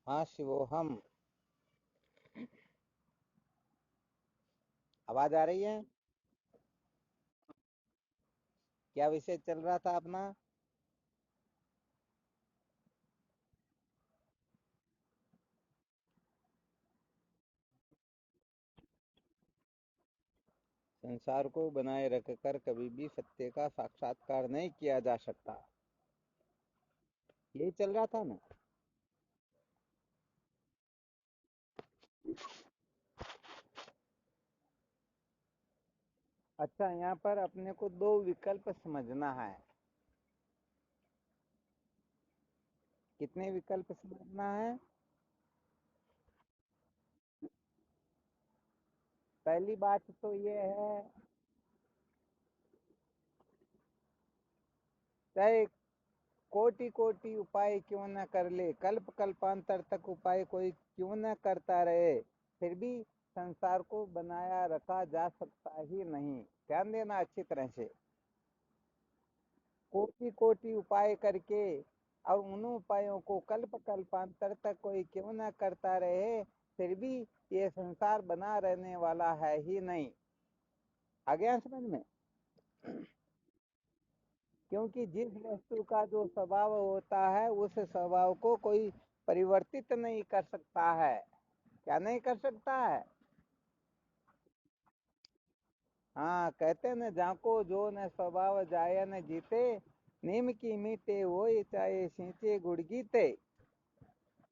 हाँ शिवोहम। आवाज आ रही है? क्या विषय चल रहा था अपना? संसार को बनाए रखकर कभी भी सत्य का साक्षात्कार नहीं किया जा सकता। यही चल रहा था ना। अच्छा, यहाँ पर अपने को दो विकल्प समझना है। कितने विकल्प समझना है? पहली बात तो ये है, चाहे कोटि कोटि उपाय क्यों न कर ले, कल्प कल्पांतर तक उपाय कोई क्यों न करता रहे, फिर भी संसार को बनाया रखा जा सकता ही नहीं। ध्यान देना अच्छी तरह से। कोटि कोटि उपाय करके और उन उपायों को कल्प कल्पांतर तक कोई क्यों न करता रहे, फिर भी ये संसार बना रहने वाला है ही नहीं। आ गया समझ में? क्योंकि जिस वस्तु का जो स्वभाव होता है उस स्वभाव को कोई परिवर्तित नहीं कर सकता है। क्या नहीं कर सकता है? हाँ, कहते न जाको जो न स्वभाव जाय न जीते, नीम की मीते वो चाहे सींचे गुड़ गीते।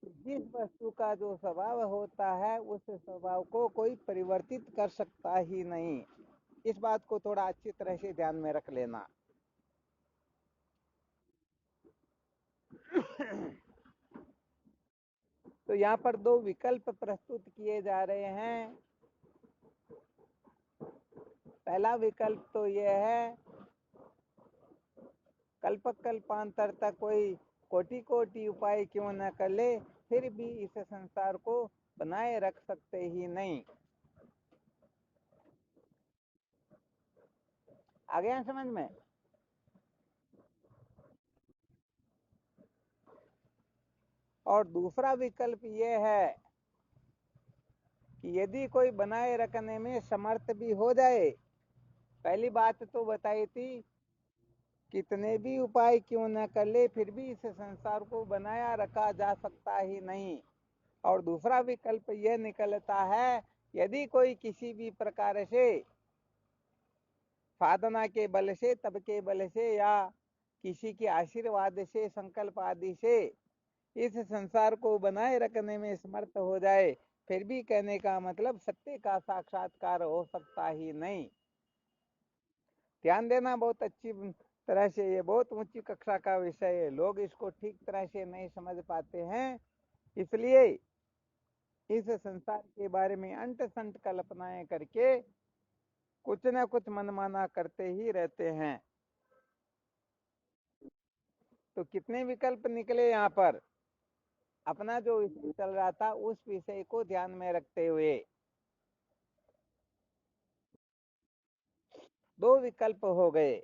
जिस वस्तु का जो स्वभाव होता है उस स्वभाव को कोई परिवर्तित कर सकता ही नहीं। इस बात को थोड़ा अच्छी तरह से ध्यान में रख लेना। तो यहाँ पर दो विकल्प प्रस्तुत किए जा रहे हैं। पहला विकल्प तो यह है, कल्प कल्पांतर तक कोई कोटि कोटि उपाय क्यों न कर ले, फिर भी इस संसार को बनाए रख सकते ही नहीं। आ गया समझ में? और दूसरा विकल्प ये है कि यदि कोई बनाए रखने में समर्थ भी हो जाए, पहली बात तो बताई थी, कितने भी उपाय क्यों न कर ले फिर भी इस संसार को बनाया रखा जा सकता ही नहीं। और दूसरा विकल्प यह निकलता है, यदि कोई किसी भी प्रकार से साधना के बल से, तप के बल से या किसी के आशीर्वाद से, संकल्प आदि से इस संसार को बनाए रखने में समर्थ हो जाए, फिर भी कहने का मतलब सत्य का साक्षात्कार हो सकता ही नहीं। ध्यान देना बहुत अच्छी तरह से, ये बहुत ऊंची कक्षा का विषय है, लोग इसको ठीक तरह से नहीं समझ पाते हैं। इसलिए इस संसार के बारे में अंट संट कल्पनाएं करके कुछ न कुछ मनमाना करते ही रहते हैं। तो कितने विकल्प निकले यहाँ पर? अपना जो विषय चल रहा था उस विषय को ध्यान में रखते हुए दो विकल्प हो गए।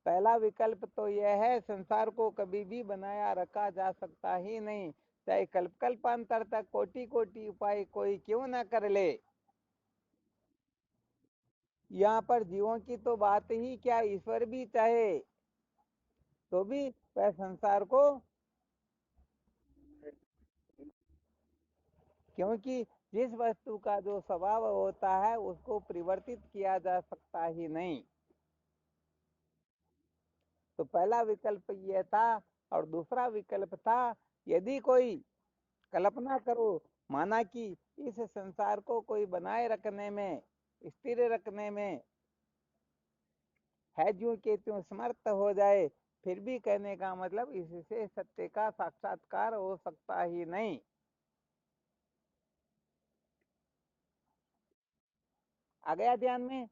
पहला विकल्प तो यह है, संसार को कभी भी बनाया रखा जा सकता ही नहीं, चाहे कल्प कल्पांतर तक कोटि कोटि उपाय कोई क्यों न कर ले। यहाँ पर जीवों की तो बात ही क्या, ईश्वर भी चाहे तो भी वह संसार को, क्योंकि जिस वस्तु का जो स्वभाव होता है उसको परिवर्तित किया जा सकता ही नहीं। तो पहला विकल्प ये था। और दूसरा विकल्प था, यदि कोई कल्पना करो, माना कि इस संसार को कोई बनाए रखने में, स्थिर रखने में है ज्यों के त्यों समर्थ हो जाए, फिर भी कहने का मतलब इससे सत्य का साक्षात्कार हो सकता ही नहीं। आ गया ध्यान में?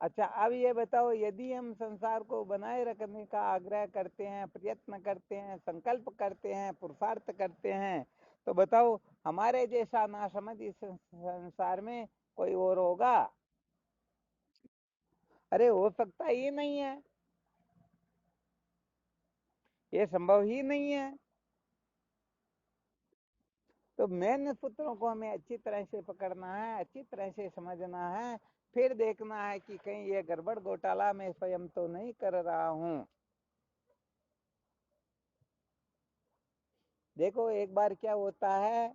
अच्छा, अब ये बताओ, यदि हम संसार को बनाए रखने का आग्रह करते हैं, प्रयत्न करते हैं, संकल्प करते हैं, पुरुषार्थ करते हैं, तो बताओ हमारे जैसा नासमझ इस संसार में कोई और होगा? अरे हो सकता ही नहीं है, ये संभव ही नहीं है। तो मेन सूत्रों को हमें अच्छी तरह से पकड़ना है, अच्छी तरह से समझना है, फिर देखना है कि कहीं ये गड़बड़ घोटाला मैं स्वयं तो नहीं कर रहा हूं। देखो एक बार क्या होता है,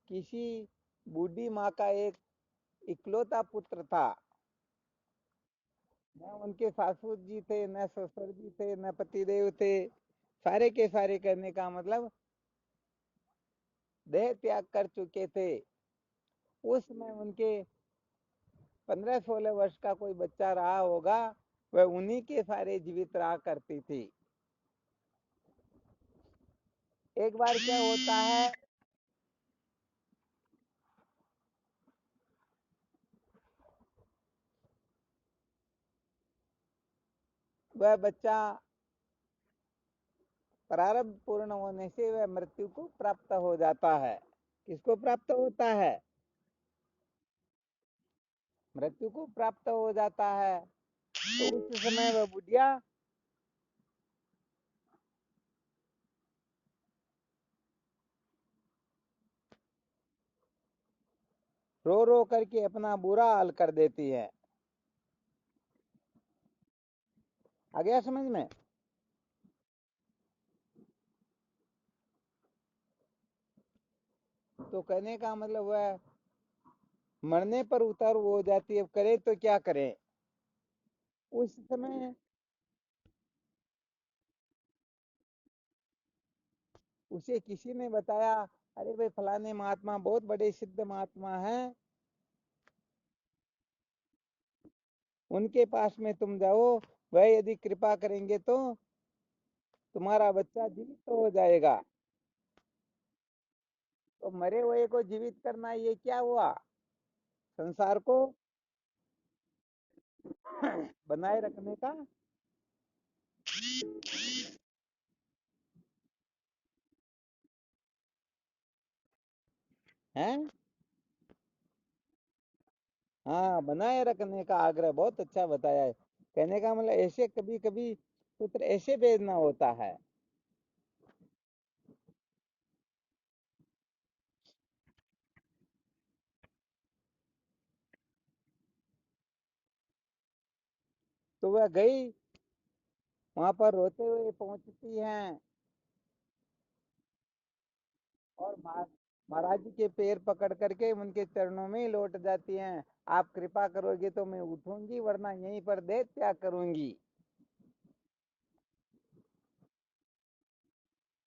किसी बूढ़ी माँ का एक इकलौता पुत्र था। न उनके सासू जी थे, न ससुर जी थे, न पतिदेव थे, सारे के सारे करने का मतलब देह त्याग कर चुके थे। उस समय उनके 15-16 वर्ष का कोई बच्चा रहा होगा, वह उन्हीं के सारे जीवित रहा करती थी। एक बार क्या होता है, वह बच्चा प्रारब्ध पूर्ण होने से वह मृत्यु को प्राप्त हो जाता है। किसको प्राप्त होता है? मृत्यु को प्राप्त हो जाता है। तो उस समय वह बुढ़िया रो रो करके अपना बुरा हाल कर देती है। आ गया समझ में? तो कहने का मतलब वह मरने पर उतर हो जाती है, करे तो क्या करे। उस समय उसे किसी ने बताया, अरे भाई फलाने महात्मा बहुत बड़े सिद्ध महात्मा हैं, उनके पास में तुम जाओ, वह यदि कृपा करेंगे तो तुम्हारा बच्चा जीवित तो हो जाएगा। तो मरे हुए को जीवित करना ये क्या हुआ? संसार को बनाए रखने का है। हाँ, बनाए रखने का आग्रह, बहुत अच्छा बताया है। कहने का मतलब ऐसे कभी कभी पुत्र ऐसे भेजना होता है। तो वह गई, वहां पर रोते हुए पहुंचती हैं और महाराज जी के पैर पकड़ करके उनके चरणों में लौट जाती हैं। आप कृपा करोगे तो मैं उठूंगी, वरना यहीं पर देह त्याग करूंगी।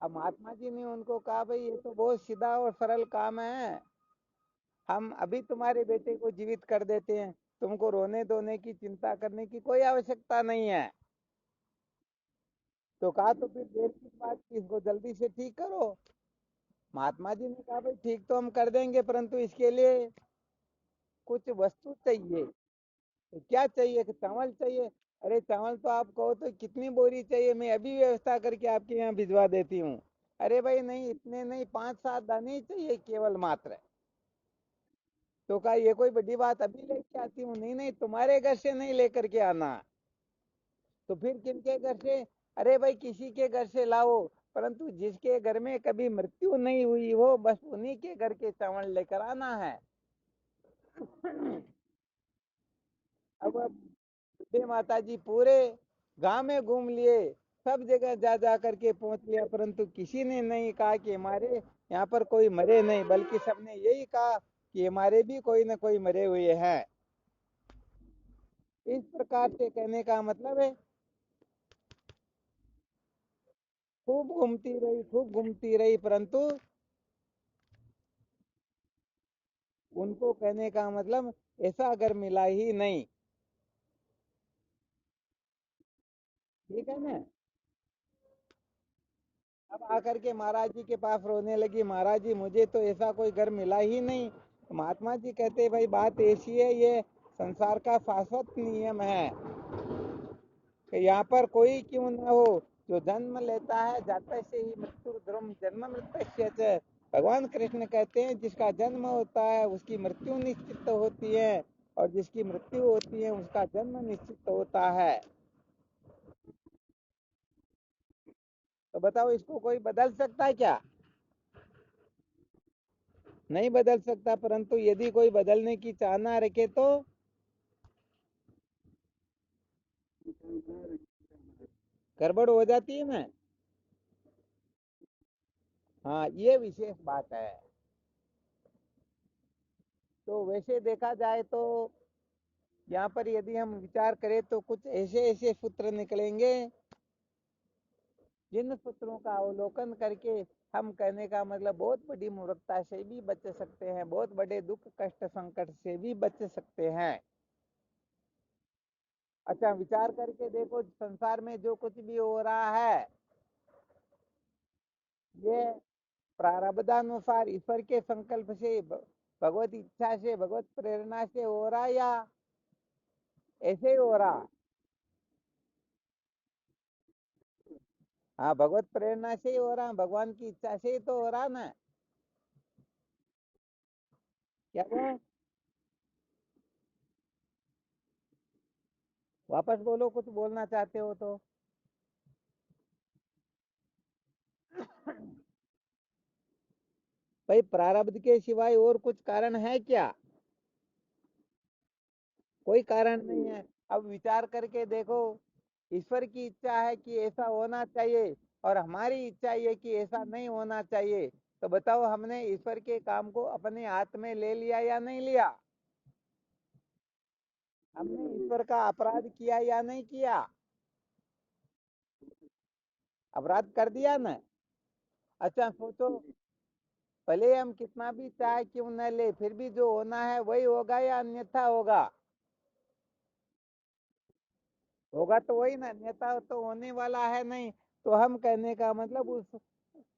अब महात्मा जी ने उनको कहा, भाई ये तो बहुत सीधा और सरल काम है, हम अभी तुम्हारे बेटे को जीवित कर देते हैं, तुमको रोने धोने की चिंता करने की कोई आवश्यकता नहीं है। तो कहा तो फिर देर की बात की, इसको जल्दी से ठीक करो। महात्मा जी ने कहा, भाई ठीक तो हम कर देंगे, परंतु इसके लिए कुछ वस्तु चाहिए। तो क्या चाहिए? कि चावल चाहिए। अरे चावल तो आप कहो तो कितनी बोरी चाहिए, मैं अभी व्यवस्था करके आपके यहाँ भिजवा देती हूँ। अरे भाई नहीं, इतने नहीं, 5-7 दाने ही चाहिए केवल मात्र। तो कहा ये कोई बड़ी बात, अभी लेके आती हूँ। नहीं नहीं, तुम्हारे घर से नहीं लेकर के आना। तो फिर किनके घर से? अरे भाई किसी के घर से लाओ, परंतु जिसके घर में कभी मृत्यु नहीं हुई हो, बस उन्हीं के घर के चावल लेकर आना है। अब बुढ़े माता जी पूरे गांव में घूम लिए, सब जगह जा जा करके पहुंच लिया, परंतु किसी ने नहीं कहा कि हमारे यहाँ पर कोई मरे नहीं, बल्कि सबने यही कहा कि हमारे भी कोई ना कोई मरे हुए हैं। इस प्रकार से कहने का मतलब है, खूब घूमती रही, खूब घूमती रही, परंतु उनको कहने का मतलब ऐसा घर मिला ही नहीं। ठीक है ना? अब आकर के महाराज जी के पास रोने लगी, महाराज जी मुझे तो ऐसा कोई घर मिला ही नहीं। महात्मा जी कहते, भाई बात ऐसी है, ये संसार का शाश्वत नियम है कि यहाँ पर कोई क्यों न हो, जो जन्म लेता है जाता से ही मृत्यु ध्रुव जन्म मृत्यु च। भगवान कृष्ण कहते हैं, जिसका जन्म होता है उसकी मृत्यु निश्चित होती है, और जिसकी मृत्यु होती है उसका जन्म निश्चित होता है। तो बताओ इसको कोई बदल सकता है क्या? नहीं बदल सकता, परंतु यदि कोई बदलने की चाहना रखे तो गड़बड़ हो जाती है ना। हाँ, ये विशेष बात है। तो वैसे देखा जाए तो यहाँ पर यदि हम विचार करें तो कुछ ऐसे ऐसे सूत्र निकलेंगे जिन सूत्रों का अवलोकन करके हम कहने का मतलब बहुत बड़ी मूर्खता से भी बच सकते हैं, बहुत बड़े दुख कष्ट संकट से भी बच सकते हैं। अच्छा, विचार करके देखो, संसार में जो कुछ भी हो रहा है ये प्रारब्धानुसार ईश्वर के संकल्प से, भगवत इच्छा से, भगवत प्रेरणा से हो रहा या ऐसे ही हो रहा? हाँ, भगवत प्रेरणा से ही हो रहा, भगवान की इच्छा से ही तो हो रहा ना। क्या है? वापस बोलो, कुछ बोलना चाहते हो तो। भाई, प्रारब्ध के सिवाय और कुछ कारण है क्या? कोई कारण नहीं है। अब विचार करके देखो, ईश्वर की इच्छा है कि ऐसा होना चाहिए और हमारी इच्छा ये कि ऐसा नहीं होना चाहिए। तो बताओ, हमने ईश्वर के काम को अपने हाथ में ले लिया या नहीं लिया? हमने ईश्वर का अपराध किया या नहीं किया? अपराध कर दिया ना। अच्छा सोचो, भले हम कितना भी चाहे क्यों न ले, फिर भी जो होना है वही होगा या अन्यथा होगा? होगा तो वही ना, अन्यथा तो होने वाला है नहीं। तो हम कहने का मतलब उस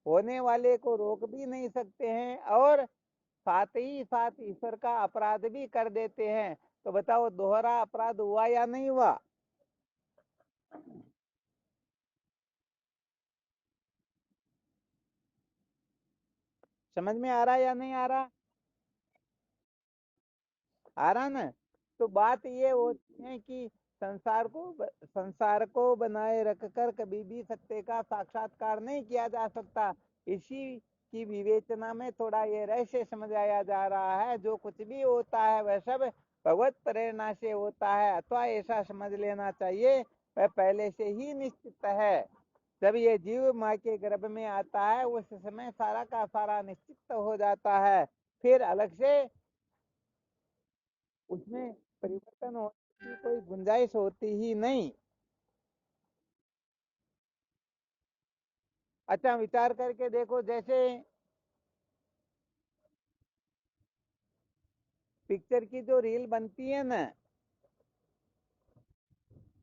होने वाले को रोक भी नहीं सकते हैं और साथ ही साथ ईश्वर का अपराध भी कर देते हैं। तो बताओ, दोहरा अपराध हुआ या नहीं हुआ? समझ में आ रहा है या नहीं आ रहा? आ रहा ना। तो बात ये होती है कि संसार को बनाए रखकर कभी भी सत्य का साक्षात्कार नहीं किया जा सकता। इसी की विवेचना में थोड़ा ये रहस्य समझ आया जा रहा है, जो कुछ भी होता है वह सब भगवत प्रेरणा से होता है, अथवा ऐसा समझ लेना चाहिए वह पहले से ही निश्चित है। जब ये जीव माँ के गर्भ में आता है उस समय सारा का सारा निश्चित हो जाता है, फिर अलग से उसमें परिवर्तन होने की कोई गुंजाइश होती ही नहीं। अच्छा, विचार करके देखो, जैसे पिक्चर की जो रील बनती है ना,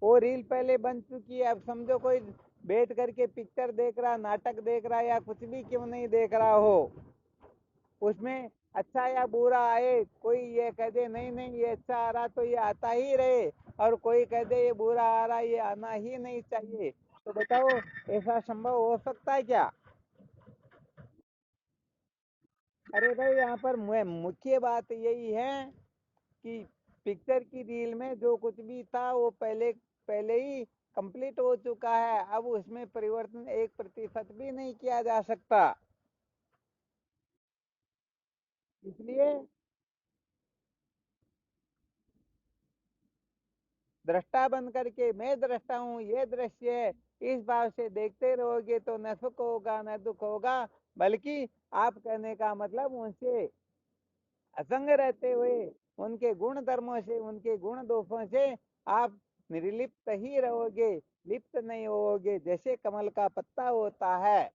वो रील पहले बन चुकी है। अब समझो कोई बैठ करके पिक्चर देख रहा, नाटक देख रहा या कुछ भी क्यों नहीं देख रहा हो, उसमें अच्छा या बुरा आए, कोई ये कह दे नहीं नहीं ये अच्छा आ रहा तो ये आता ही रहे, और कोई कह दे ये बुरा आ रहा ये आना ही नहीं चाहिए। तो बताओ, ऐसा संभव हो सकता है क्या? अरे भाई, यहाँ पर मुख्य बात यही है कि पिक्चर की रील में जो कुछ भी था वो पहले पहले ही कंप्लीट हो चुका है। अब उसमें परिवर्तन 1% भी नहीं किया जा सकता। इसलिए दृष्टा बन करके मैं दृष्टा हूँ, ये दृश्य है, इस भाव से देखते रहोगे तो न सुख होगा न दुख होगा, बल्कि आप कहने का मतलब उनसे असंग रहते हुए, उनके गुण धर्मों से, उनके गुण दोषों से आप निर्लिप्त ही रहोगे, लिप्त नहीं होगे, जैसे कमल का पत्ता होता है।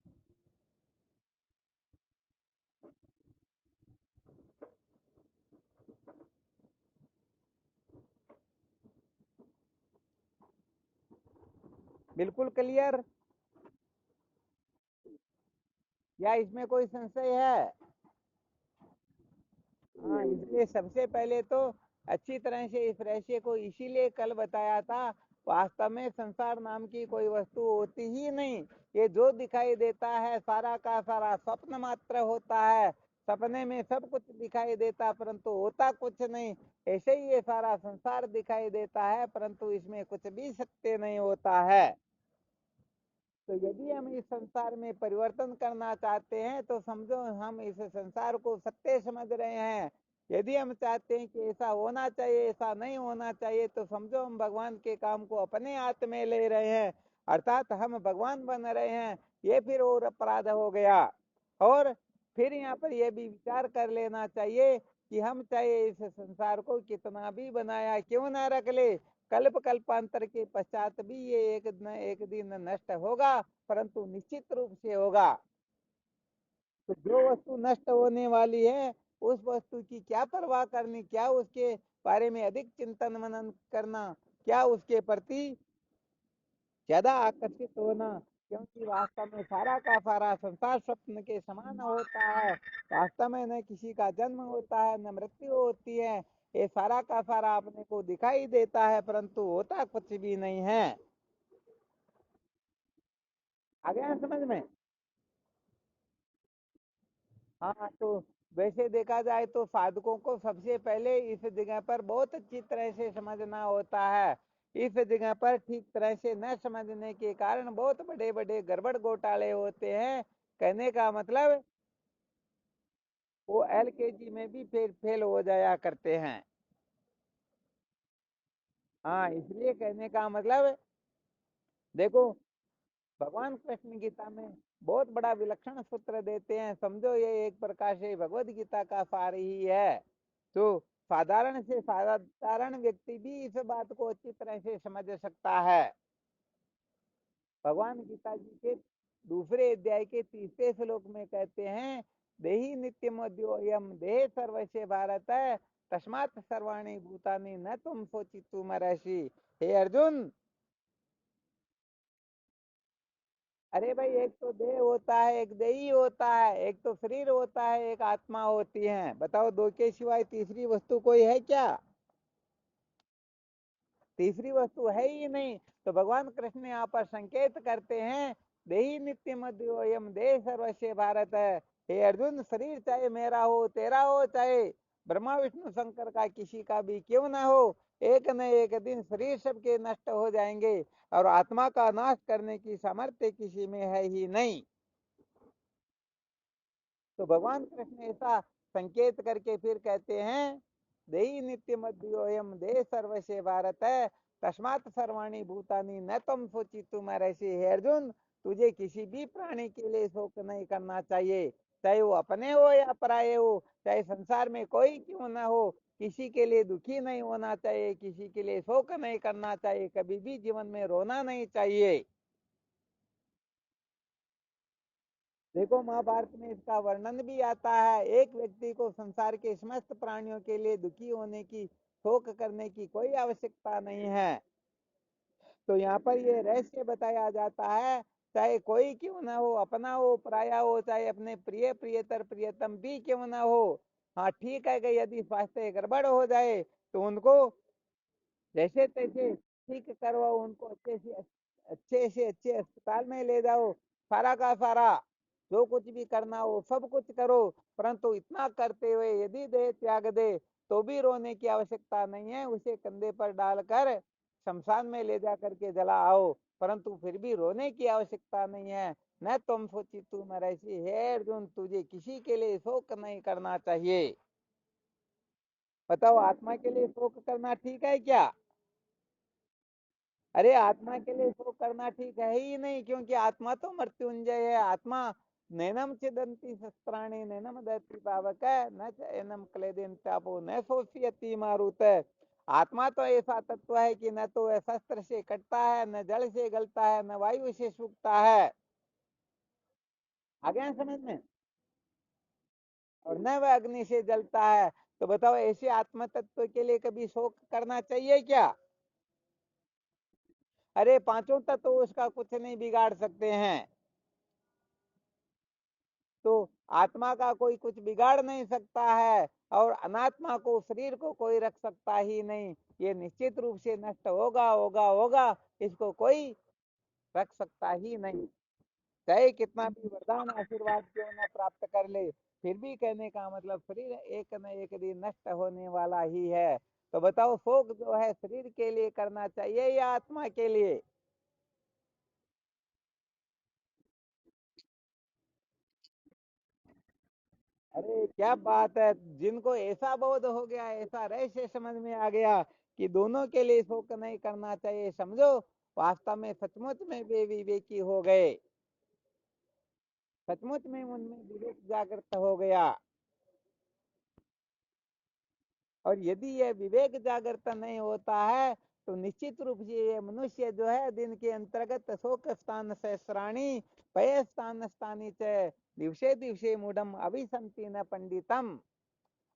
बिल्कुल क्लियर। या इसमें कोई संशय है? हाँ, इसलिए सबसे पहले तो अच्छी तरह से इस रहस्य को इसीलिए कल बताया था। वास्तव में संसार नाम की कोई वस्तु होती ही नहीं। ये जो दिखाई देता है सारा का सारा स्वप्न मात्र होता है। सपने में सब कुछ दिखाई देता परंतु होता कुछ नहीं। ऐसे ही ये सारा संसार दिखाई देता है परंतु इसमें कुछ भी सत्य नहीं होता है। तो यदि हम इस संसार में परिवर्तन करना चाहते हैं तो समझो हम इस संसार को सत्य समझ रहे हैं। यदि हम चाहते हैं कि ऐसा होना चाहिए, ऐसा नहीं होना चाहिए, तो समझो हम भगवान के काम को अपने हाथ में ले रहे हैं, अर्थात हम भगवान बन रहे हैं। ये फिर और अपराध हो गया। और फिर यहाँ पर यह भी विचार कर लेना चाहिए कि हम चाहे इस संसार को कितना भी बनाया क्यों ना रख ले, कल्प कल्पांतर के पश्चात भी ये एक दिन नष्ट होगा, परंतु निश्चित रूप से होगा। तो जो वस्तु नष्ट होने वाली है उस वस्तु की क्या परवाह करनी, क्या उसके बारे में अधिक चिंतन मनन करना, क्या उसके प्रति ज्यादा आकर्षित होना, क्योंकि वास्तव में सारा का सारा संसार स्वप्न के समान होता है। वास्तव में न किसी का जन्म होता है न मृत्यु होती है। ये सारा का सारा अपने को दिखाई देता है परंतु होता कुछ भी नहीं है। आ गया समझ में? हाँ, तो वैसे देखा जाए तो साधकों को सबसे पहले इस जगह पर बहुत अच्छी तरह से समझना होता है। इस जगह पर ठीक तरह से न समझने के कारण बहुत बड़े बड़े गड़बड़ घोटाले होते हैं। कहने का मतलब वो एलकेजी में भी फेल हो जाया करते हैं। हाँ, इसलिए कहने का मतलब देखो, भगवान कृष्ण गीता में बहुत बड़ा विलक्षण सूत्र देते हैं, समझो ये एक प्रकार से भगवत गीता का सार ही है। तो साधारण से साधारण व्यक्ति भी इस बात को अच्छी तरह से समझ सकता है। भगवान गीता जी के दूसरे अध्याय के 30वें श्लोक में कहते हैं, देहि नित्यमद्योयम देह सर्वस्य भारत तस्मात् सर्वाणि भूतानि न तुम सोचितुम अर्हसि। हे अर्जुन, अरे भाई, एक तो देह होता है, एक देही होता है, एक तो शरीर होता है, एक आत्मा होती है। बताओ, दो के सिवाय तीसरी वस्तु कोई है क्या? तीसरी वस्तु है ही नहीं। तो भगवान कृष्ण यहाँ पर संकेत करते हैं, देही नित्य मध्योयम देह सर्वस्व भारत है। हे अर्जुन, शरीर चाहे मेरा हो तेरा हो, चाहे ब्रह्मा विष्णु शंकर का किसी का भी क्यों ना हो, एक न एक दिन शरीर सबके नष्ट हो जाएंगे और आत्मा का नाश करने की सामर्थ्य किसी में है ही नहीं। तो भगवान कृष्ण ऐसा संकेत करके फिर कहते हैं, देही नित्य मध्योयम देह सर्वस्य भारत है तस्मात् सर्वाणी भूतानि न तुम सोची तुम ऐसे। है अर्जुन, तुझे किसी भी प्राणी के लिए शोक नहीं करना चाहिए, चाहे वो अपने हो या पराये हो, चाहे संसार में कोई क्यों ना हो। किसी के लिए दुखी नहीं होना चाहिए, किसी के लिए शोक नहीं करना चाहिए, कभी भी जीवन में रोना नहीं चाहिए। देखो, महाभारत में इसका वर्णन भी आता है, एक व्यक्ति को संसार के समस्त प्राणियों के लिए दुखी होने की, शोक करने की कोई आवश्यकता नहीं है। तो यहाँ पर ये रहस्य बताया जाता है, चाहे कोई क्यों ना हो, अपना हो पराया हो, चाहे अपने प्रिय प्रियतर प्रियतम भी क्यों ना हो। हाँ, ठीक है कि यदि स्वास्थ्य गड़बड़ हो जाए तो उनको जैसे तैसे ठीक करवाओ, उनको अच्छे से अच्छे अस्पताल में ले जाओ, सारा का सारा जो कुछ भी करना हो सब कुछ करो, परंतु इतना करते हुए यदि देह त्याग दे तो भी रोने की आवश्यकता नहीं है। उसे कंधे पर डालकर शमशान में ले जा करके जला आओ, परंतु फिर भी रोने की आवश्यकता नहीं है। न तुम सोची तुम ऐसी है अर्जुन, तुझे किसी के लिए शोक नहीं करना चाहिए। बताओ, आत्मा के लिए शोक करना ठीक है क्या? अरे, आत्मा के लिए शोक करना ठीक है ही नहीं, क्योंकि आत्मा तो मृत्युंजय है। आत्मा नैनम छिदंती शस्त्राणि नैनम दहति पावक न च एनम क्लेदन चापो न शोषयति मारुत। आत्मा तो ऐसा तत्व है कि न तो वह शस्त्र से कटता है, न जल से गलता है, न वायु से सूखता है। आ गया समझ में? और न वह अग्नि से जलता है। तो बताओ, ऐसे आत्म तत्व के लिए कभी शोक करना चाहिए क्या? अरे, पांचों तत्व उसका कुछ नहीं बिगाड़ सकते हैं। तो आत्मा का कोई कुछ बिगाड़ नहीं सकता है, और अनात्मा को, शरीर को कोई रख सकता ही नहीं। ये निश्चित रूप से नष्ट होगा होगा होगा, इसको कोई रख सकता ही नहीं। चाहे कितना भी वरदान आशीर्वाद क्यों न प्राप्त कर ले, फिर भी कहने का मतलब शरीर एक न एक दिन नष्ट होने वाला ही है। तो बताओ, शोक जो है शरीर के लिए करना चाहिए या आत्मा के लिए? अरे क्या बात है, जिनको ऐसा बोध हो गया, ऐसा रहस्य समझ में आ गया कि दोनों के लिए शोक नहीं करना चाहिए, समझो वास्तव में सचमुच में वे विवेकी हो गए, सचमुच में उनमें विवेक जागृत हो गया। और यदि ये विवेक जागृत नहीं होता है तो निश्चित रूप से ये मनुष्य जो है दिन के अंतर्गत शोक स्थान सहस्राणी पय स्थान स्थानी च दिवसे दिवसे मूढ़म अभिसंति न पंडितम।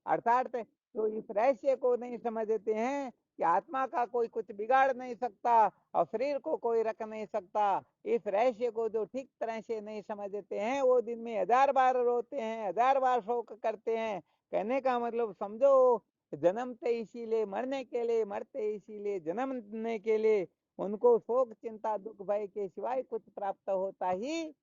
अर्थात तो इस रहस्य को नहीं समझते हैं कि आत्मा का कोई कुछ बिगाड़ नहीं सकता और शरीर को कोई रख नहीं सकता। इस रहस्य को जो ठीक तरह से नहीं समझते हैं वो दिन में 1000 बार रोते हैं, 1000 बार शोक करते हैं। कहने का मतलब समझो, जन्मते इसीलिए मरने के लिए, मरते इसीलिए जन्मने के लिए। उनको शोक चिंता दुख भय के सिवाय कुछ प्राप्त होता ही।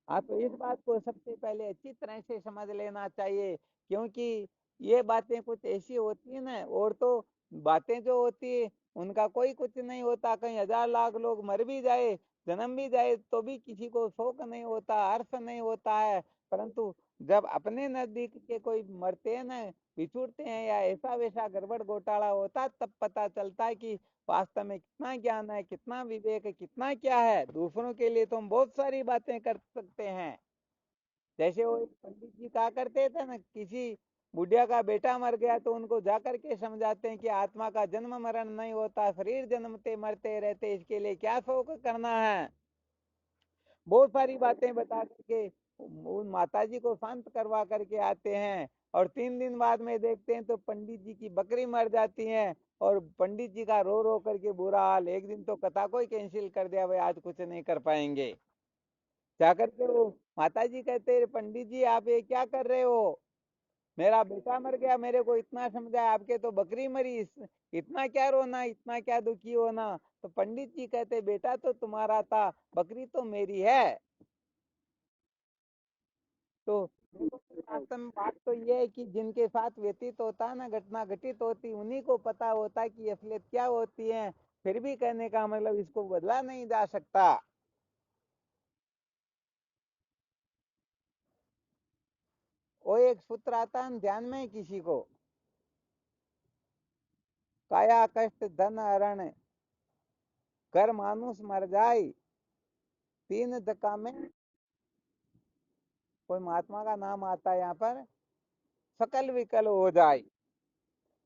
हाँ, तो इस बात को सबसे पहले अच्छी तरह से समझ लेना चाहिए, क्योंकि ये बातें कुछ ऐसी होती है ना, और तो बातें जो होती है उनका कोई कुछ नहीं होता, कहीं 1000 लाख लोग मर भी जाए, जन्म भी जाए तो भी किसी को शोक नहीं होता, हर्ष नहीं होता है। परंतु जब अपने नजदीक के कोई मरते हैं ना, बिछुड़ते हैं या ऐसा वैसा गड़बड़ घोटाला होता, तब पता चलता है कि वास्तव में कितना ज्ञान है, कितना विवेक है, कितना क्या है। दूसरों के लिए तो हम बहुत सारी बातें कर सकते हैं। जैसे वो एक पंडित जी कहा करते थे ना, किसी बुढ़िया का बेटा मर गया तो उनको जाकर के समझाते हैं कि आत्मा का जन्म मरण नहीं होता, शरीर जन्मते मरते रहते, इसके लिए क्या शोक करना है। बहुत सारी बातें बता करके उन माता जी को शांत करवा करके आते हैं। और 3 दिन बाद में देखते हैं तो पंडित जी की बकरी मर जाती है, और पंडित जी का रो रो करके बुरा हाल, एक दिन तो कथा को ही कैंसिल कर दिया, भाई आज कुछ नहीं कर पाएंगे। जाकर के वो माता जी कहते हैं, पंडित जी आप ये क्या कर रहे हो, मेरा बेटा मर गया, मेरे को इतना समझाया, आपके तो बकरी मरी, इतना क्या रोना, इतना क्या दुखी होना। तो पंडित जी कहते, बेटा तो तुम्हारा था, बकरी तो मेरी है। तो देखो, वास्तव में बात तो ये है कि जिनके साथ व्यतीत होता है ना, घटना घटित होती, उन्हीं को पता होता है कि असलियत क्या होती है। फिर भी कहने का मतलब इसको बदला नहीं जा सकता। वो एक सूत्र आता है ध्यान में किसी को, काया कष्ट धन हरण कर मानुष मर जाए, 3 धक्का में, कोई महात्मा का नाम आता है यहाँ पर, सकल विकल हो जाए।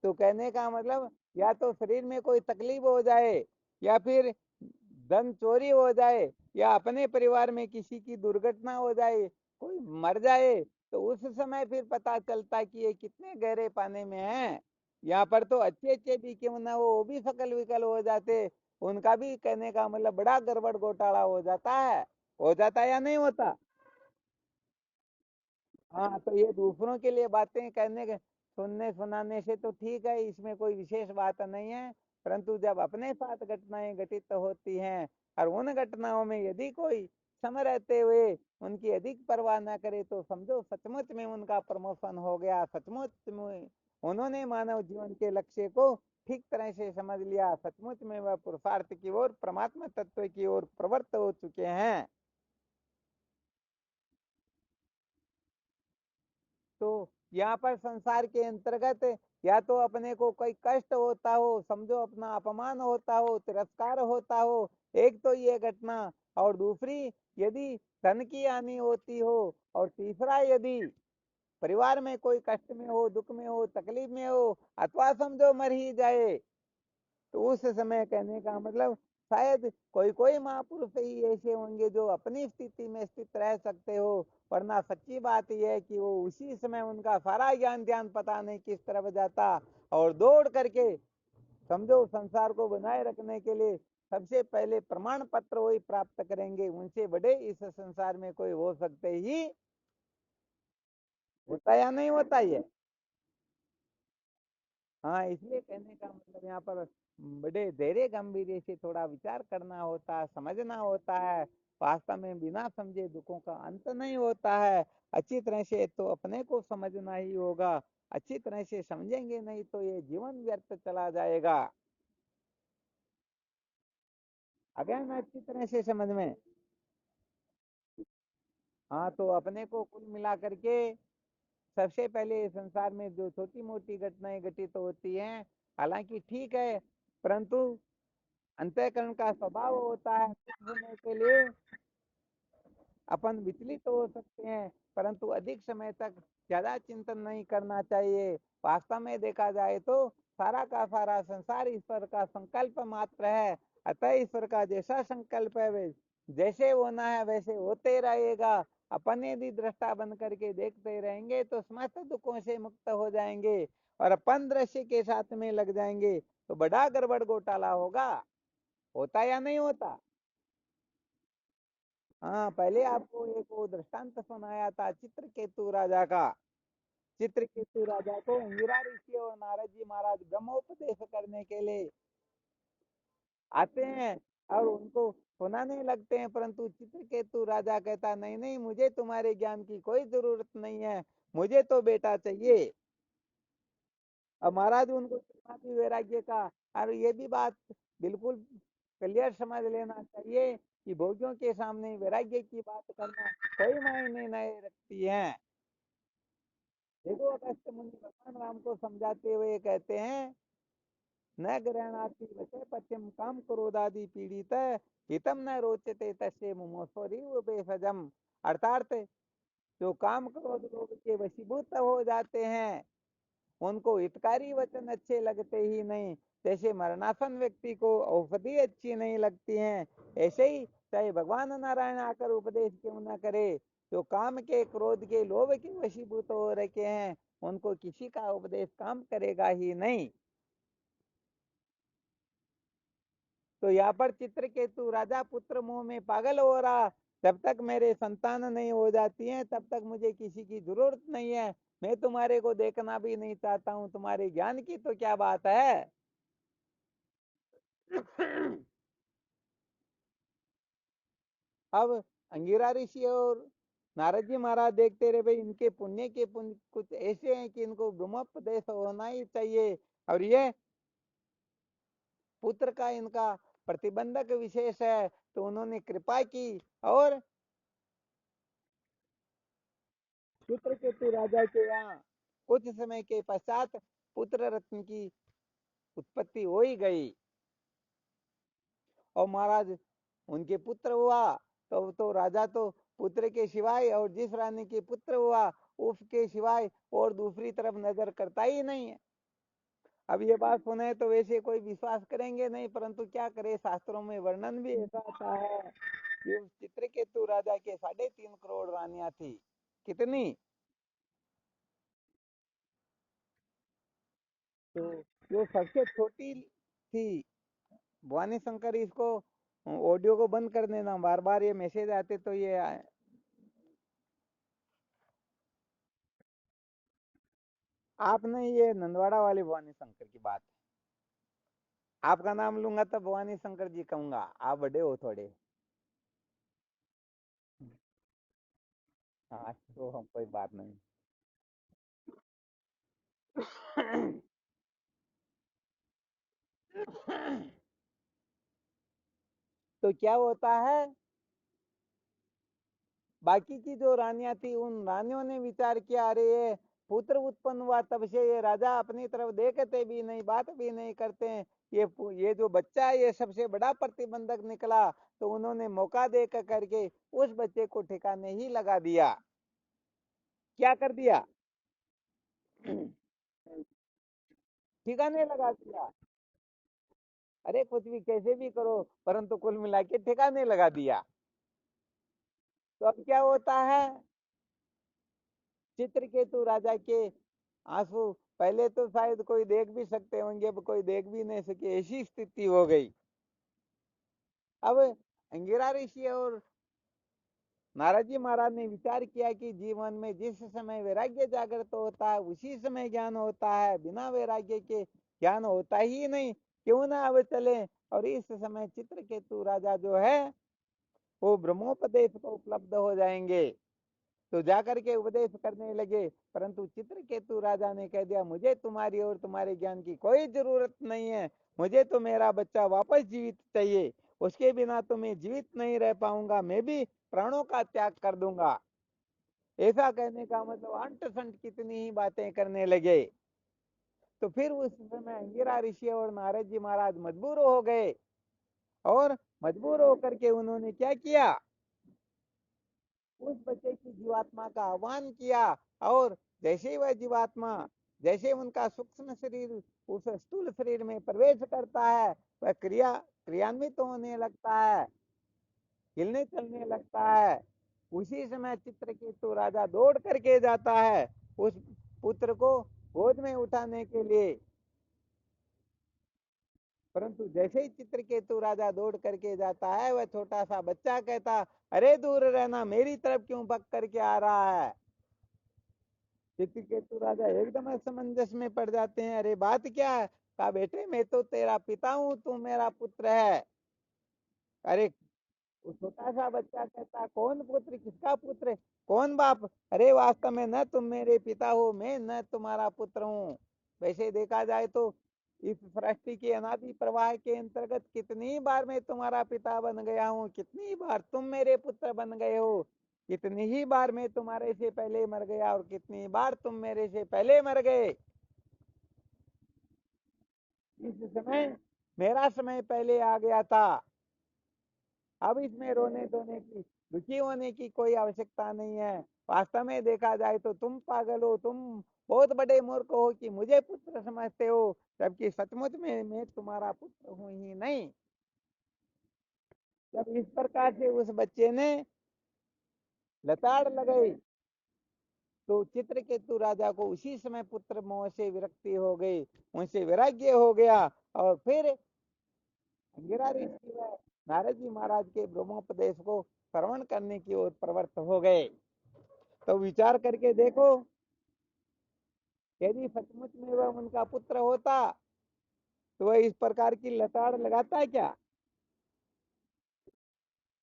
तो कहने का मतलब या तो शरीर में कोई तकलीफ हो जाए, या फिर धन चोरी हो जाए, या अपने परिवार में किसी की दुर्घटना हो जाए, कोई मर जाए, तो उस समय फिर पता चलता कि ये कितने गहरे पानी में है। यहाँ पर तो अच्छे अच्छे भी क्यों ना वो भी सकल विकल हो जाते, उनका भी कहने का मतलब बड़ा गड़बड़ घोटाला हो जाता है। हो जाता है या नहीं होता। हाँ, तो ये दूसरों के लिए बातें कहने के सुनने सुनाने से तो ठीक है, इसमें कोई विशेष बात नहीं है। परंतु जब अपने साथ घटनाएं घटित होती हैं, और उन घटनाओं में यदि कोई समय रहते हुए उनकी अधिक परवाह न करे, तो समझो सचमुच में उनका प्रमोशन हो गया, सचमुच में उन्होंने मानव जीवन के लक्ष्य को ठीक तरह से समझ लिया, सचमुच में वह पुरुषार्थ की ओर, परमात्मा तत्व की ओर प्रवृत्त हो चुके हैं। तो यहाँ पर संसार के अंतर्गत या तो अपने को कोई कष्ट होता हो, समझो अपना अपमान होता हो, तिरस्कार होता हो, एक तो ये घटना, और दूसरी यदि धन की हानि होती हो, और तीसरा यदि परिवार में कोई कष्ट में हो, दुख में हो, तकलीफ में हो, अथवा समझो मर ही जाए, तो उस समय कहने का मतलब शायद कोई कोई महापुरुष ही ऐसे होंगे जो अपनी स्थिति में स्थित रह सकते हो। वरना सच्ची बात यह है कि वो उसी समय उनका सारा ज्ञान ध्यान पता नहीं किस तरफ जाता, और दौड़ करके समझो संसार को बनाए रखने के लिए सबसे पहले प्रमाण पत्र वही प्राप्त करेंगे, उनसे बड़े इस संसार में कोई हो सकते ही। होता या नहीं होता ये। हाँ, इसलिए कहने का मतलब यहाँ पर बड़े धैर्य गंभीर से थोड़ा विचार करना होता है, समझना होता है। वास्तव में बिना समझे दुखों का अंत नहीं होता है। अच्छी तरह से तो अपने को समझना ही होगा, अच्छी तरह से समझेंगे नहीं तो ये जीवन व्यर्थ चला जाएगा। अगर मैं अच्छी तरह से समझ में, हाँ, तो अपने को कुल मिला करके सबसे पहले इस संसार में जो छोटी मोटी घटनाएं घटित होती हैं, हालांकि ठीक है, परंतु अंतःकरण का स्वभाव होता है कुछ समय के लिए अपन विचलित तो हो सकते हैं, परंतु अधिक समय तक ज्यादा चिंतन नहीं करना चाहिए। वास्तव में देखा जाए तो सारा का सारा संसार ईश्वर का संकल्प मात्र है। अतः ईश्वर का जैसा संकल्प है वे जैसे होना है वैसे होते रहेगा। अपन यदि दृष्टा बन करके देखते रहेंगे तो समस्त दुखों से मुक्त हो जाएंगे, और अपन दृश्य के साथ में लग जाएंगे तो बड़ा गड़बड़ घोटाला होगा। होता या नहीं होता? हाँ, पहले आपको एक वो दृष्टांत सुनाया था चित्रकेतु राजा का। चित्रकेतु राजा को इंदिरा ऋषि और नारद जी महाराज ब्रह्मोपदेश करने के लिए आते हैं और उनको सुनाने लगते हैं, परंतु चित्रकेतु राजा कहता नहीं नहीं, मुझे तुम्हारे ज्ञान की कोई जरूरत नहीं है, मुझे तो बेटा चाहिए। और महाराज उनको समाधि वैराग्य का, और ये भी बात बिल्कुल क्लियर समझ लेना चाहिए कि भोगियों के सामने वैराग्य की बात करना कोई मायने नहीं रखती है। देखो अगस्त्य मुनि भगवान राम को समझाते हुए कहते हैं, न ग्रहणाति वचे पत्यम काम क्रोधादि पीड़ित हितम न रोचते तस्य मुमोसोरी भेषजम। अर्थात जो काम क्रोध लोभ के वशीभूत हो जाते हैं उनको हितकारी वचन अच्छे लगते ही नहीं। जैसे मरणासन व्यक्ति को औषधि अच्छी नहीं लगती है, ऐसे ही चाहे भगवान नारायण आकर उपदेश क्यों न करे, जो काम के क्रोध के लोभ के वशीभूत हो रखे हैं उनको किसी का उपदेश काम करेगा ही नहीं। तो यहाँ पर चित्रकेतु राजा पुत्र मोह में पागल हो रहा, जब तक मेरे संतान नहीं हो जाती हैं तब तक मुझे किसी की जरूरत नहीं है, मैं तुम्हारे को देखना भी नहीं चाहता हूँ, तुम्हारे ज्ञान की तो क्या बात है। अब अंगिरा ऋषि और नारद जी महाराज देखते रहे, भाई इनके पुण्य के पुण्य कुछ ऐसे हैं कि इनको ब्रह्मोपदेश होना ही चाहिए, और ये पुत्र का इनका प्रतिबंधक विशेष है, तो उन्होंने कृपा की और चित्रकेतु राजा के यहाँ कुछ समय के पश्चात पुत्र रत्न की उत्पत्ति हो ही गई। और महाराज उनके पुत्र हुआ, तो राजा तो पुत्र के सिवाय और जिस रानी के पुत्र हुआ उसके सिवाय और दूसरी तरफ नजर करता ही नहीं है। अब ये बात सुने तो वैसे कोई विश्वास करेंगे नहीं, परंतु क्या करे, शास्त्रों में वर्णन भी ऐसा आता है कि उस चित्रकेतु राजा के 3.5 करोड़ रानियां थी। कितनी? तो जो सबसे छोटी थी, भवानी शंकर इसको ऑडियो को बंद कर देना, बार बार ये मैसेज आते तो ये आपने ये नंदवाड़ा वाले भवानी शंकर की बात है। आपका नाम लूंगा तो भवानी शंकर जी कहूंगा, आप बड़े हो थोड़े। हाँ, तो हम कोई बात नहीं। तो क्या होता है, बाकी की जो रानियां थी उन रानियों ने विचार किया, अरे ये पुत्र उत्पन्न हुआ तब से ये राजा अपनी तरफ देखते भी नहीं, बात भी नहीं करते हैं, ये जो बच्चा है ये सबसे बड़ा प्रतिबंधक निकला, तो उन्होंने मौका दे करके उस बच्चे को ठिकाने ही लगा दिया। क्या कर दिया? ठिकाने लगा दिया। अरे कुछ भी कैसे भी करो, परंतु कुल मिला के ठिकाने लगा दिया। तो अब क्या होता है, चित्रकेतु राजा के आंसू पहले तो शायद कोई देख भी सकते होंगे, अब कोई देख भी नहीं सके, ऐसी स्थिति हो गई। अब अंगिरा ऋषि और नारद जी महाराज ने विचार किया कि जीवन में जिस समय वैराग्य जागृत होता है उसी समय ज्ञान होता है, बिना वैराग्य के ज्ञान होता ही नहीं, क्यों ना अब चले। और इस समय चित्रकेतु राजा जो है वो ब्रह्मोपदेश को उपलब्ध हो जाएंगे, तो जाकर के उपदेश करने लगे, परंतु चित्रकेतु राजा ने कह दिया, मुझे तुम्हारी और तुम्हारे ज्ञान की कोई जरूरत नहीं है, मुझे तो मेरा बच्चा वापस जीवित चाहिए, उसके बिना तो मैं जीवित नहीं रह पाऊंगा, मैं भी प्राणों का त्याग कर दूंगा। ऐसा कहने का मतलब अंट संट कितनी ही बातें करने लगे। तो फिर उस समय अंगिरा ऋषि और नारद जी महाराज मजबूर हो गए, और मजबूर होकर के उन्होंने क्या किया, उस बच्चे की जीवात्मा का आह्वान किया। और जैसे ही वह जीवात्मा, जैसे उनका सूक्ष्म शरीर उस स्थूल शरीर में प्रवेश करता है, वह क्रियान्वित तो होने लगता है, हिलने चलने लगता है। उसी समय चित्रकेतु राजा दौड़ करके जाता है उस पुत्र को गोद में उठाने के लिए। परंतु जैसे ही चित्रकेतु राजा दौड़ करके जाता है, वह छोटा सा बच्चा कहता, अरे दूर रहना, मेरी तरफ क्यों भग करके आ रहा है। चित्रकेतु राजा एकदम असमंजस में पड़ जाते हैं, अरे बात क्या है। कहा, बेटे मैं तो तेरा पिता हूँ, तू मेरा पुत्र है। अरे वो छोटा सा बच्चा कहता, कौन पुत्र, किसका पुत्र, कौन बाप। अरे वास्तव में न तुम मेरे पिता हो, मैं न तुम्हारा पुत्र हूँ। वैसे देखा जाए तो इस सृष्टि के अनादि प्रवाह के अंतर्गत कितनी बार मैं तुम्हारा पिता बन गया हूँ, कितनी बार तुम मेरे पुत्र बन गए हो, कितनी ही बार मैं तुम्हारे से पहले मर गया और कितनी बार तुम मेरे से पहले मर गए। इस समय मेरा समय पहले आ गया था। अब इसमें रोने धोने की, दुखी होने की कोई आवश्यकता नहीं है। वास्तव में देखा जाए तो तुम पागल हो, तुम बहुत बड़े मूर्ख हो कि मुझे पुत्र समझते हो, जबकि सचमुच में मैं तुम्हारा पुत्र हूं ही नहीं। जब इस प्रकार से उस बच्चे ने लताड़ लगाई, तो चित्रकेतु राजा को उसी समय पुत्र मोह से विरक्ति हो गई, उनसे वैराग्य हो गया। और फिर अंगिरा ऋषि व नारद जी महाराज के ब्रह्मोपदेश को श्रवण करने की ओर प्रवृत्त हो गए। तो विचार करके देखो, यदि सचमुच में वह उनका पुत्र होता तो वह इस प्रकार की लताड़ लगाता है क्या,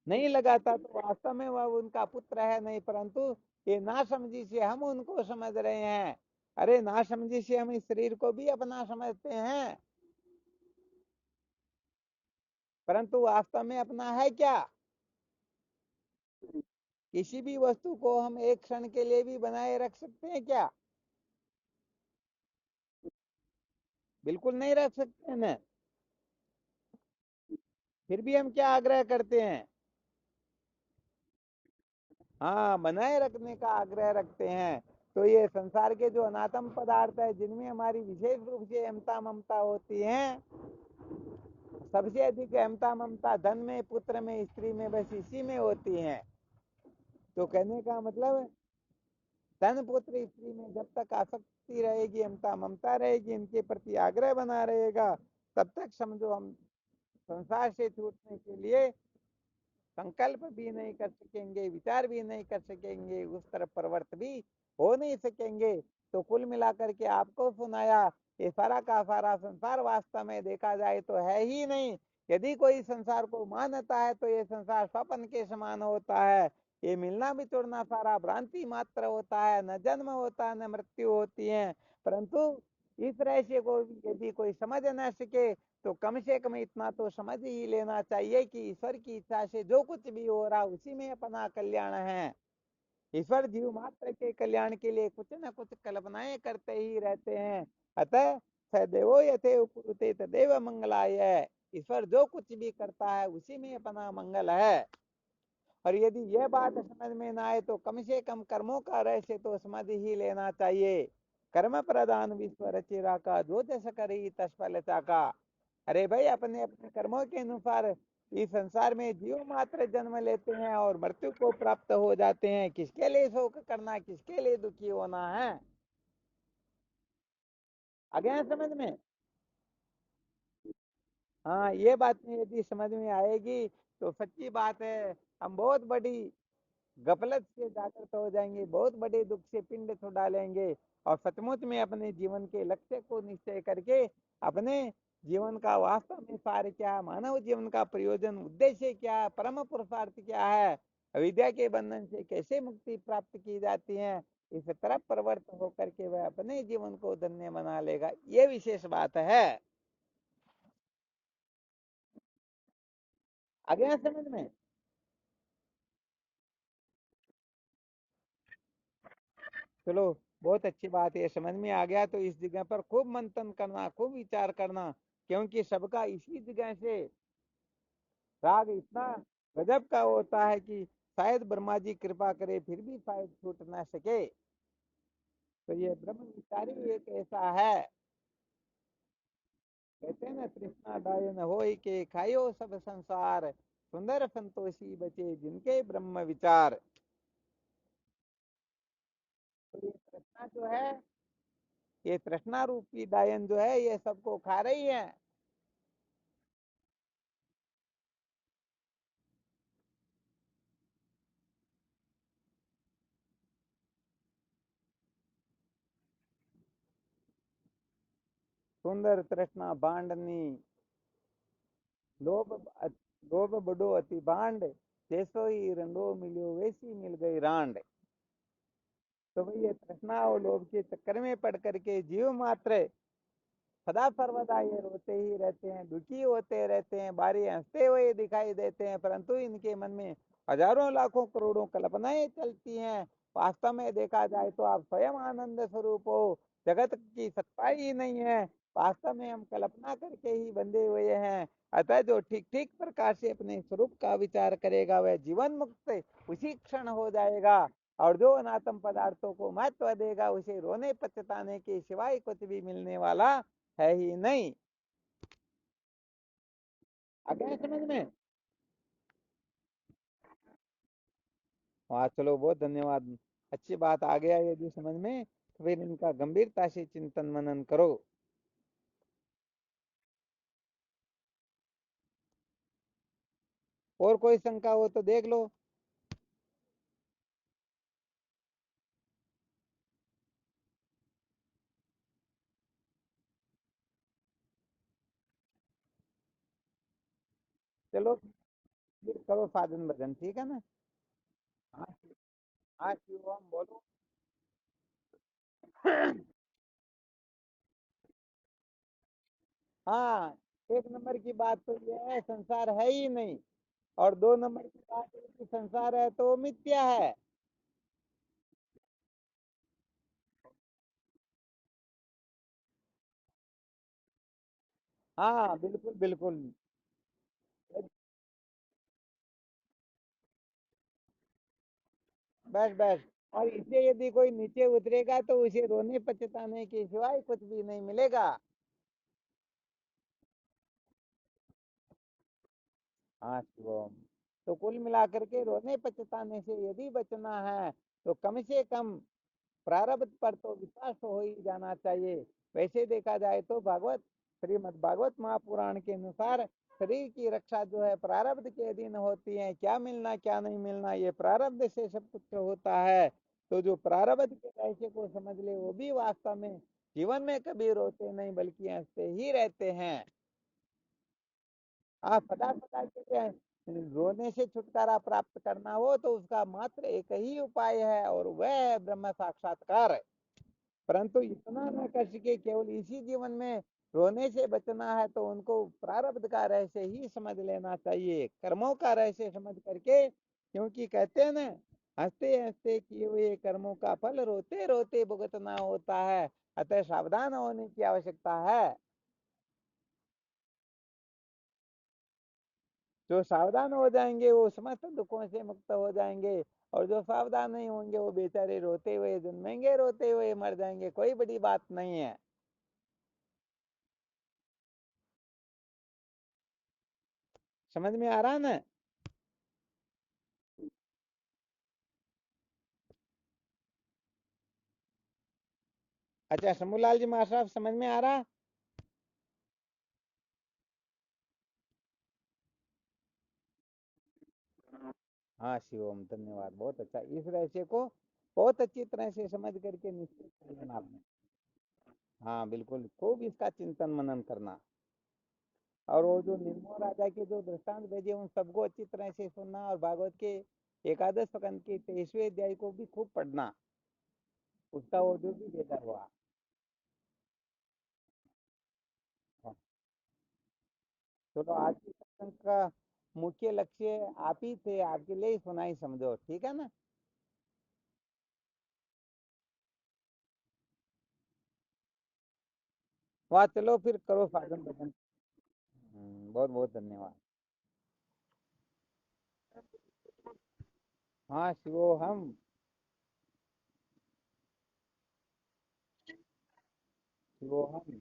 नहीं लगाता। तो वास्तव में वह उनका पुत्र है नहीं, परंतु ये नासमझी से हम उनको समझ रहे हैं। अरे नासमझी से हम इस शरीर को भी अपना समझते हैं, परंतु वास्तव में अपना है क्या। किसी भी वस्तु को हम एक क्षण के लिए भी बनाए रख सकते हैं क्या, बिल्कुल नहीं रख सकते हैं ना। फिर भी हम क्या आग्रह करते हैं, हाँ बनाए रखने का आग्रह रखते हैं। तो ये संसार के जो अनात्म पदार्थ है, जिनमें हमारी विशेष रूप से अहमता ममता होती है, सबसे अधिक अहमता ममता धन में, पुत्र में, स्त्री में, बस इसी में होती है। तो कहने का मतलब, धन पुत्र स्त्री में जब तक आसक्ति रहेगी, अहमता ममता रहेगी, इनके प्रति आग्रह बना रहेगा, तब तक समझो हम संसार से छूटने के लिए संकल्प भी नहीं कर सकेंगे, विचार भी नहीं कर सकेंगे, उस तरफ प्रवृत्त भी हो नहीं सकेंगे। तो कुल मिलाकर के आपको सुनाया, ये सारा का सारा संसार वास्तव में देखा जाए तो है ही नहीं। यदि कोई संसार को मानता है तो ये संसार स्वप्न के समान होता है। ये मिलना बिछुड़ना सारा भ्रांति मात्र होता है, न जन्म होता है न मृत्यु होती है। परंतु इस रहस्य को यदि कोई समझ न सके, तो कम से कम इतना तो समझ ही लेना चाहिए कि ईश्वर की इच्छा से जो कुछ भी हो रहा उसी में अपना कल्याण है। ईश्वर जीव मात्र के कल्याण के लिए कुछ न कुछ कल्पनाएं करते ही रहते हैं। अतः सदैव यथेव कुरुते तदेव मंगलाय। ईश्वर जो कुछ भी करता है उसी में अपना मंगल है। और यदि यह बात समझ में ना आए तो कम से कम कर्मों का रहस्य तो समझ ही लेना चाहिए। कर्म प्रधान विश्व रचिरा का जो जस करी तत्फलता का। अरे भाई, अपने अपने कर्मों के अनुसार इस संसार में जीव मात्र जन्म लेते हैं और मृत्यु को प्राप्त हो जाते हैं। किसके लिए शोक करना, किसके लिए दुखी होना है। आ गया समझ में। हाँ, ये बात यदि समझ में आएगी तो सच्ची बात है, हम बहुत बड़ी गफलत से जागृत हो जाएंगे, बहुत बड़े दुख से पिंड छुड़ा लेंगे। और सचमुच में अपने जीवन के लक्ष्य को निश्चय करके अपने जीवन का वास्तव में सार क्या, मानव जीवन का प्रयोजन उद्देश्य क्या, परम पुरुषार्थ क्या है, अविद्या के बंधन से कैसे मुक्ति प्राप्त की जाती है, इस तरफ प्रवृत्त होकर के वह अपने जीवन को धन्य बना लेगा। ये विशेष बात है। आगे समझ में। चलो, बहुत अच्छी बात है, समझ में आ गया। तो इस जगह पर खूब मंथन करना, खूब विचार करना, क्योंकि सबका इसी जगह से राग इतना गजब का होता है कि शायद ब्रह्मा जी कृपा करे फिर भी शायद छूट ना सके। तो ये ब्रह्म विचारी एक ऐसा है, कहते हैं ना, तृष्णा डायन होय के खायो सब संसार, सुंदर संतोषी बचे जिनके ब्रह्म विचार। तो ये तृष्णा जो है, ये तृष्णा रूपी डायन जो है, ये सबको खा रही है। सुंदर तृष्णा बांडनी, लोभ लोभ बड़ो अति बांड, जैसो ही रंडो मिलियो वैसी मिल गई रांड। तो भाई ये तृष्णा और लोभ के चक्कर में पड़ करके जीव मात्र सदा सर्वदा ये रोते ही रहते हैं, दुखी होते रहते हैं, बारी हंसते हुए दिखाई देते हैं, परंतु इनके मन में हजारों लाखों करोड़ों कल्पनाएं चलती हैं। वास्तव में देखा जाए तो आप स्वयं आनंद स्वरूप हो, जगत की सत्ता ही नहीं है। वास्तव में हम कल्पना करके ही बंधे हुए हैं। अतः जो ठीक ठीक प्रकार से अपने स्वरूप का विचार करेगा वह जीवन मुक्त उसी क्षण हो जाएगा। और जो अनात्म पदार्थों को महत्व देगा उसे रोने पछताने के सिवाय कुछ भी मिलने वाला है ही नहीं। आ गया समझ में? हाँ चलो, बहुत धन्यवाद। अच्छी बात, आ गया यदि समझ में तो फिर इनका गंभीरता से चिंतन मनन करो। और कोई शंका हो तो देख लो। चलो फिर करो साधन भजन, ठीक है ना? हाँ। हाँ शिवम बोलो। हाँ, एक नंबर की बात तो यह है संसार है ही नहीं। और दो नंबर की बात है कि संसार है तो वो मिथ्या है। हाँ बिल्कुल बिल्कुल। बस बस। और इससे यदि कोई नीचे उतरेगा तो उसे रोने पछताने के सिवाय कुछ भी नहीं मिलेगा। हाँ शिवम। तो कुल मिलाकर के रोने पछताने से यदि बचना है तो कम से कम प्रारब्ध पर तो विश्वास हो ही जाना चाहिए। वैसे देखा जाए तो भागवत, श्रीमद् भागवत महापुराण के अनुसार शरीर की रक्षा जो है प्रारब्ध के अधीन होती है। क्या मिलना क्या नहीं मिलना ये प्रारब्ध से सब कुछ होता है। तो जो प्रारब्ध के रहस्य को समझ ले वो भी वास्तव में जीवन में कभी रोते नहीं बल्कि हंसते ही रहते हैं। आप सदा सदा के लिए रोने से छुटकारा प्राप्त करना हो तो उसका मात्र एक ही उपाय है और वह है ब्रह्म साक्षात्कार। परंतु इतना न कर सके केवल इसी जीवन में रोने से बचना है तो उनको प्रारब्ध का रहस्य ही समझ लेना चाहिए, कर्मों का रहस्य समझ करके। क्योंकि कहते हैं ना, हंसते हंसते किए हुए कर्मों का फल रोते रोते भुगतना होता है। अतः सावधान होने की आवश्यकता है। जो सावधान हो जाएंगे वो समस्त दुखों से मुक्त हो जाएंगे। और जो सावधान नहीं होंगे वो बेचारे रोते हुए जन्मेंगे, रोते हुए मर जाएंगे, कोई बड़ी बात नहीं है। समझ में आ रहा है ना? अच्छा शंभूलाल जी मास्टर साहब, समझ में आ रहा? हाँ शिवम, धन्यवाद, बहुत अच्छा। इस रहस्य को बहुत अच्छी तरह से समझ करके निश्चित कर लेना आपने। हाँ बिल्कुल, खूब इसका चिंतन मनन करना। और वो जो निर्मोह राजा के जो दृष्टांत भेजे उन सबको अच्छी तरह से सुनना, और भागवत के एकादश स्कंद के 23वें अध्याय को भी खूब पढ़ना। उसका ऑडियो भी भेजा हुआ। हाँ, चलो आज की सत्संग का मुख्य लक्ष्य आप ही थे, आपके लिए ही सुनाई समझो, ठीक है ना? वहाँ चलो फिर करो साधन भजन। बहुत बहुत धन्यवाद। हाँ शिवो हम। शिवो हम।